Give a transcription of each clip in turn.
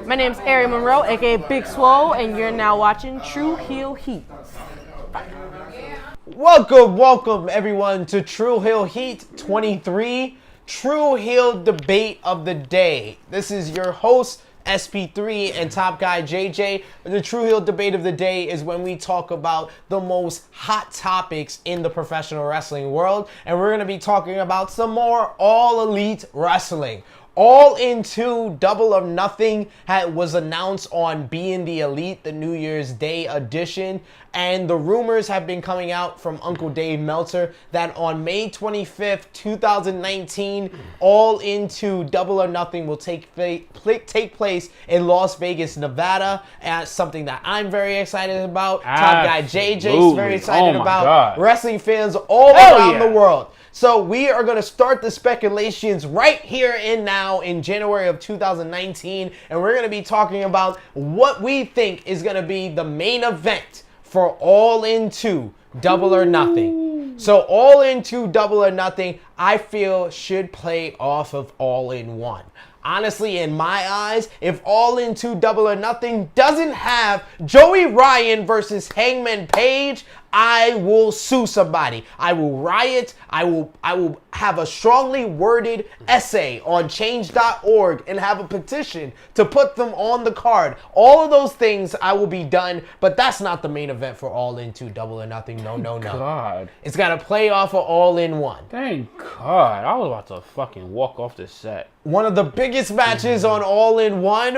My name's Ari Monroe, aka Big Swole, and you're now watching Tru Heel Heat. Welcome everyone to Tru Heel Heat 23, Tru Heel Debate of the Day. This is your host, SP3 and top guy JJ. The Tru Heel Debate of the Day is when we talk about the most hot topics in the professional wrestling world, and we're going to be talking about some more All Elite Wrestling. All Into Double or Nothing was announced on Being the Elite, the New Year's Day edition, and the rumors have been coming out from Uncle Dave Meltzer that on May 25th, 2019, All Into Double or Nothing will take place in Las Vegas, Nevada, and something that I'm very excited about. Top guy JJ is very excited about. God. Wrestling fans all around the world. So we are going to start the speculations right here and now in January of 2019, and we're going to be talking about what we think is going to be the main event for All Into Double or Nothing. So All Into Double or Nothing, I feel, should play off of All In One. Honestly, in my eyes, if All Into Double or Nothing doesn't have Joey Ryan versus Hangman Page, I will sue somebody. I will riot. I will have a strongly worded essay on change.org and have a petition to put them on the card. All of those things I will be done, but that's not the main event for All Into Double or Nothing. No. God. It's got to play off of All In One. Thank God. I was about to fucking walk off the set. One of the biggest matches on All In One,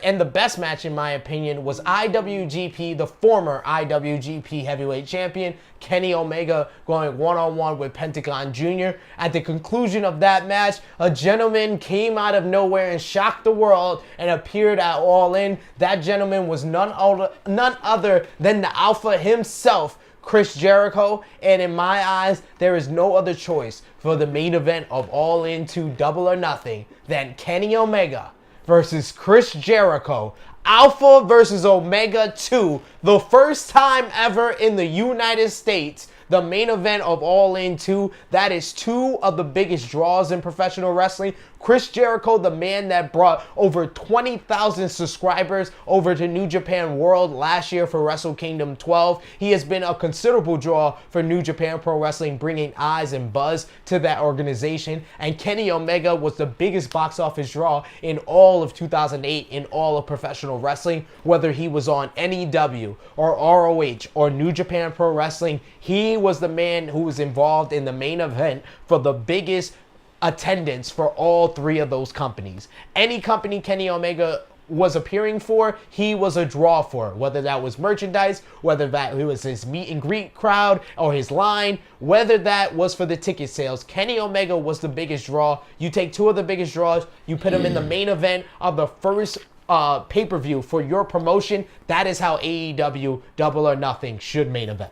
and the best match in my opinion, was IWGP, the former IWGP Heavyweight Champion, Kenny Omega, going one-on-one with Pentagon Jr. At the conclusion of that match, a gentleman came out of nowhere and shocked the world and appeared at All In. That gentleman was none other than the Alpha himself, Chris Jericho, and in my eyes, there is no other choice for the main event of All Into Double or Nothing than Kenny Omega versus Chris Jericho. Alpha versus Omega 2, the first time ever in the United States. The main event of All In 2, that is two of the biggest draws in professional wrestling. Chris Jericho, the man that brought over 20,000 subscribers over to New Japan World last year for Wrestle Kingdom 12. He has been a considerable draw for New Japan Pro Wrestling, bringing eyes and buzz to that organization. And Kenny Omega was the biggest box office draw in all of 2008 in all of professional wrestling. Whether he was on NEW or ROH or New Japan Pro Wrestling, he was the man who was involved in the main event for the biggest attendance for all three of those companies. Any company Kenny Omega was appearing for, he was a draw for. Whether that was merchandise, whether that was his meet and greet crowd or his line, whether that was for the ticket sales, Kenny Omega was the biggest draw. You take two of the biggest draws, you put him in the main event of the first pay-per-view for your promotion. That is how AEW Double or Nothing should main event.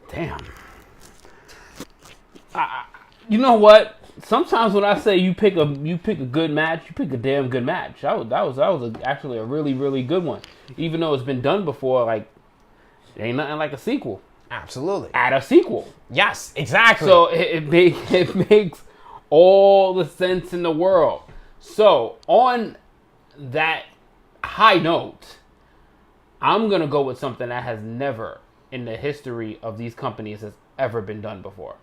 Damn. You know what? Sometimes when I say you pick a good match, you pick a damn good match. That was actually a really, really good one. Even though it's been done before, like, ain't nothing like a sequel. Absolutely. Add a sequel. Yes, exactly. So it makes all the sense in the world. So on that high note, I'm going to go with something that has never in the history of these companies has ever been done before.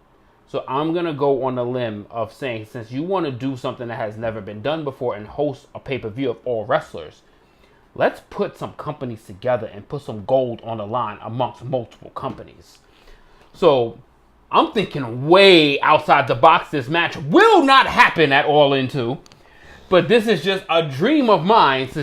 So I'm going to go on a limb of saying, since you want to do something that has never been done before and host a pay-per-view of all wrestlers, let's put some companies together and put some gold on the line amongst multiple companies. So I'm thinking way outside the box. This match will not happen at All In 2, but this is just a dream of mine. So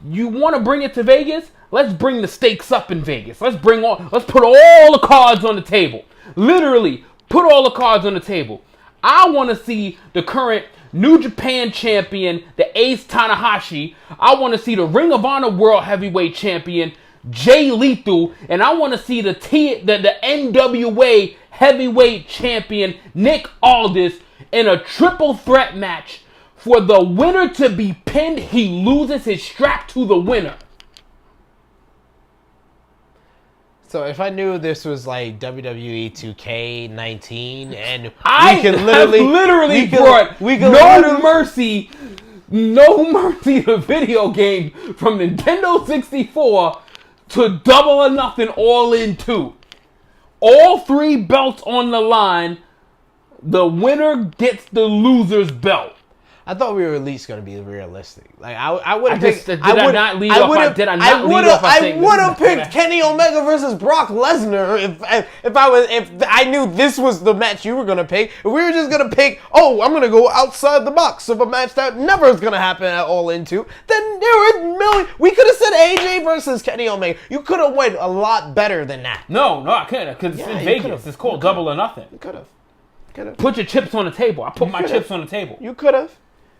you want to bring it to Vegas? Let's bring the stakes up in Vegas. Let's put all the cards on the table. Literally, put all the cards on the table. I want to see the current New Japan champion, the Ace Tanahashi. I want to see the Ring of Honor World Heavyweight Champion, Jay Lethal. And I want to see the NWA Heavyweight Champion, Nick Aldis, in a triple threat match. For the winner to be pinned, he loses his strap to the winner. So if I knew this was like WWE 2K19 and I have literally brought No Mercy No Mercy, the video game from Nintendo 64 to Double or Nothing All In 2. All 3 belts on the line. The winner gets the loser's belt. I thought we were at least going to be realistic. Like I would have picked. Did I not lead off? I would have picked Kenny Omega versus Brock Lesnar if I knew this was the match you were going to pick. If we were just going to pick, I'm going to go outside the box of a match that never is going to happen at All In 2, then there were millions. We could have said AJ versus Kenny Omega. You could have went a lot better than that. No, I couldn't, because it's in Vegas. It's called Double or Nothing. You could have. Put your chips on the table. I put my chips on the table. You could have.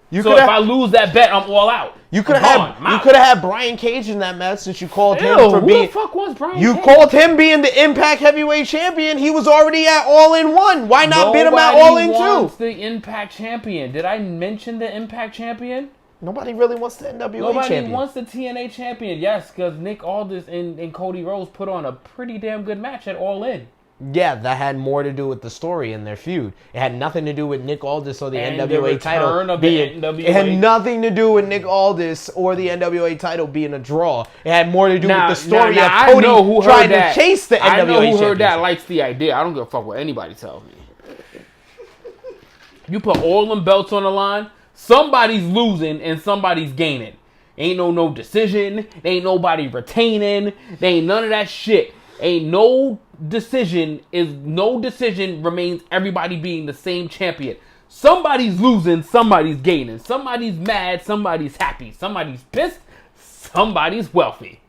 So if I lose that bet, I'm all out. You could have had Brian Cage in that match since you called him for being. Who the fuck was Brian You Cage? called him being the Impact Heavyweight Champion. He was already at All In 1. Why not beat him at All In 2? Nobody wants the Impact Champion. Did I mention the Impact Champion? Nobody really wants the NWA champion. Nobody wants the TNA champion. Yes, because Nick Aldis and Cody Rhodes put on a pretty damn good match at All In. Yeah, that had more to do with the story in their feud. It had nothing to do with Nick Aldis or the NWA title being. It had nothing to do with Nick Aldis or the NWA title being a draw. It had more to do with the story of Cody trying to chase the NWA I know who heard that championship. likes the idea. I don't give a fuck what anybody tells me. You put all them belts on the line, somebody's losing and somebody's gaining. Ain't no decision. Ain't nobody retaining. There ain't none of that shit. Ain't no decision remains everybody being the same champion. Somebody's losing, somebody's gaining. Somebody's mad, somebody's happy. Somebody's pissed, somebody's wealthy.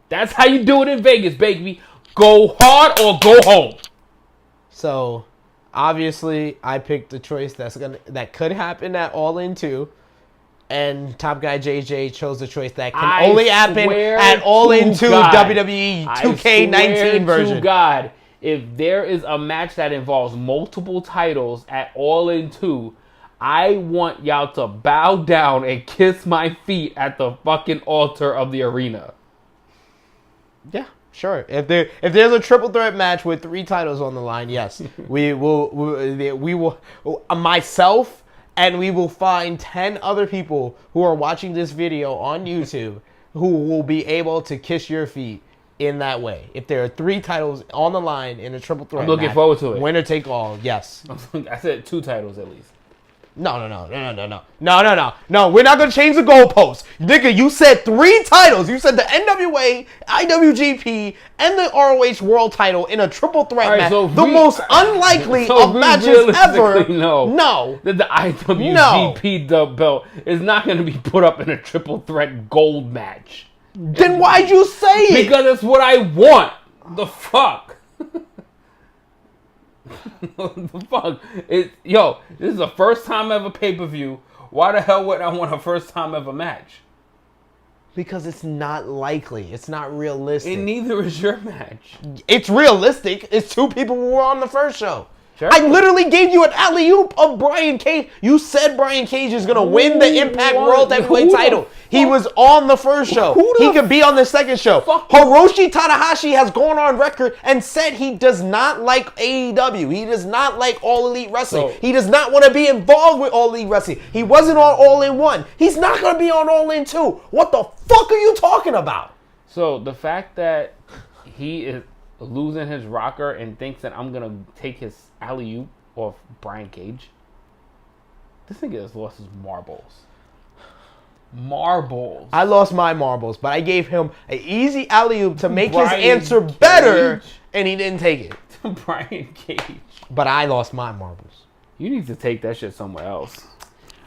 That's how you do it in Vegas, baby. Go hard or go home. So, obviously, I picked the choice that could happen at All In 2. And Top Guy JJ chose the choice that can only happen at All In 2 WWE 2K19 version. To God, if there is a match that involves multiple titles at All In 2, I want y'all to bow down and kiss my feet at the fucking altar of the arena. Yeah, sure. If there's a triple threat match with 3 titles on the line, yes, we will myself. And we will find 10 other people who are watching this video on YouTube who will be able to kiss your feet in that way. If there are 3 titles on the line in a triple threat match. I'm looking forward to it. Winner take all, yes. I said 2 titles at least. No, we're not going to change the goalposts. Nigga, you said 3 titles. You said the NWA, IWGP, and the ROH World title in a triple threat match. So the most unlikely of matches ever. No. That the IWGP belt is not going to be put up in a triple threat gold match. Then why'd you say it? Because it's what I want. The fuck? The fuck? This is the first time ever pay-per-view. Why the hell would I want a first time ever match? Because it's not likely. It's not realistic. And neither is your match. It's realistic. It's 2 people who were on the first show. Sure. I literally gave you an alley-oop of Brian Cage. You said Brian Cage is going to win the Impact World Heavyweight title. He was on the first show. He could be on the second show. Hiroshi Tanahashi has gone on record and said he does not like AEW. He does not like All Elite Wrestling. He does not want to be involved with All Elite Wrestling. He wasn't on All In 1. He's not going to be on All In 2. What the fuck are you talking about? So the fact that he is losing his rocker and thinks that I'm going to take his alley-oop off Brian Cage. This nigga has lost his marbles. I lost my marbles, but I gave him an easy alley-oop to make his answer better, and he didn't take it. Brian Cage. But I lost my marbles. You need to take that shit somewhere else.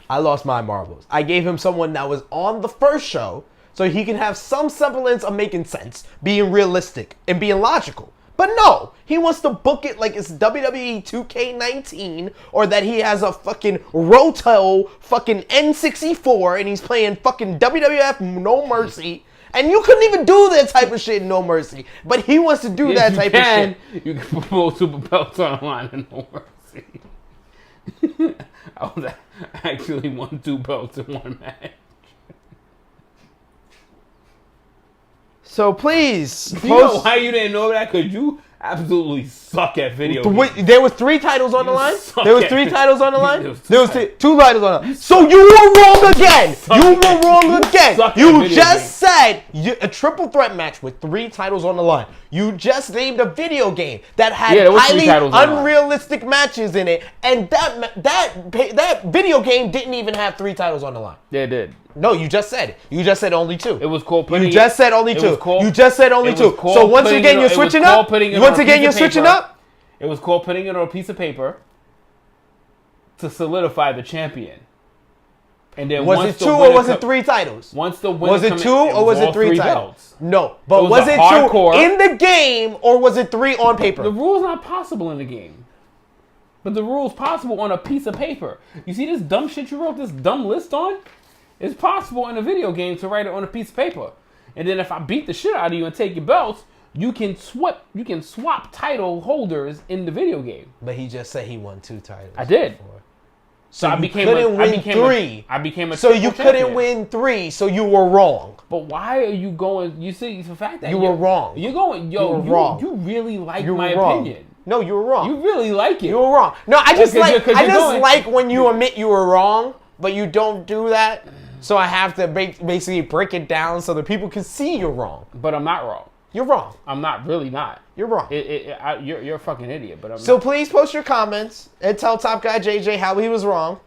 I lost my marbles. I gave him someone that was on the first show, so he can have some semblance of making sense, being realistic, and being logical. But no, he wants to book it like it's WWE 2K19 or that he has a fucking Roto fucking N64 and he's playing fucking WWF No Mercy. And you couldn't even do that type of shit in No Mercy. But he wants to do that type of shit. You can put more super belts online in No Mercy. I actually won 2 belts in one match. So please, you know why you didn't know that? Because you absolutely suck at video games. Wait, there was 3 titles on the line? suck There was at 3 it. titles on the line? There was 2 2 titles on the line. So you were wrong again. You were wrong again. suck at You video just said a triple threat match with 3 titles on the line. You just named a video game that had there was 3 highly titles on the line. unrealistic matches in it, and that video game didn't even have 3 titles on the line. Yeah, it did. No, you just said it. You just said only 2. It was called putting You just said only it 2. was called- You just said only it was 2. called So once putting again, it you're on- it was switching called up. putting it Once on a again, piece you're of switching paper. up. It was called putting it on a piece of paper to solidify the champion. And then Was once it the 2 or winner was co- it 3 titles? Once the winner Was it come 2 in, or was it all 3 titles? belts. No, but It was was a it hardcore- 2 in the game or was it 3 on paper? The rule's not possible in the game. But the rule's possible on a piece of paper. You see this dumb shit you wrote this dumb list on? It's possible in a video game to write it on a piece of paper. And then if I beat the shit out of you and take your belts, you can swap title holders in the video game. But he just said he won 2 titles. I did. before. So I you became couldn't win I became 3. I became a So you triple couldn't champion. win 3, so you were wrong. But why are you going? You see the fact that You were wrong. You're going. Yo, You were wrong. You really like You my were wrong. opinion. No, you were wrong. You really like it. You were wrong. No, I just 'cause you're going- like when you admit you were wrong, but you don't do that. So I have to basically break it down so that people can see you're wrong. But I'm not wrong. You're wrong. I'm not really not. You're wrong. You're a fucking idiot. But I'm So not. please post your comments and tell Top Guy JJ how he was wrong.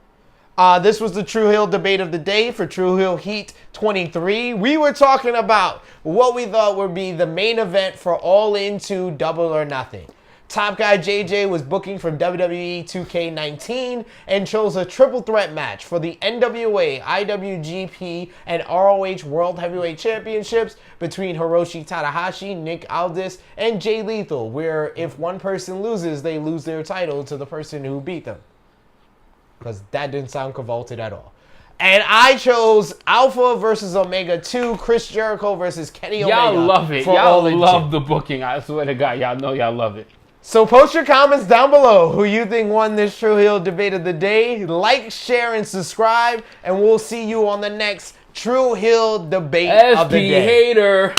This was the Tru Heel debate of the day for Tru Heel Heat 23. We were talking about what we thought would be the main event for All In 2 Double or Nothing. Top Guy JJ was booking from WWE 2K19 and chose a triple threat match for the NWA, IWGP, and ROH World Heavyweight Championships between Hiroshi Tanahashi, Nick Aldis, and Jay Lethal, where if one person loses, they lose their title to the person who beat them. Because that didn't sound convoluted at all. And I chose Alpha versus Omega 2, Chris Jericho versus Kenny Omega. Y'all love it. for Y'all All In love 2. the booking. I swear to God, y'all know y'all love it. So post your comments down below who you think won this Tru Heel debate of the day. Like, share, and subscribe. And we'll see you on the next Tru Heel debate of the SP day. hater.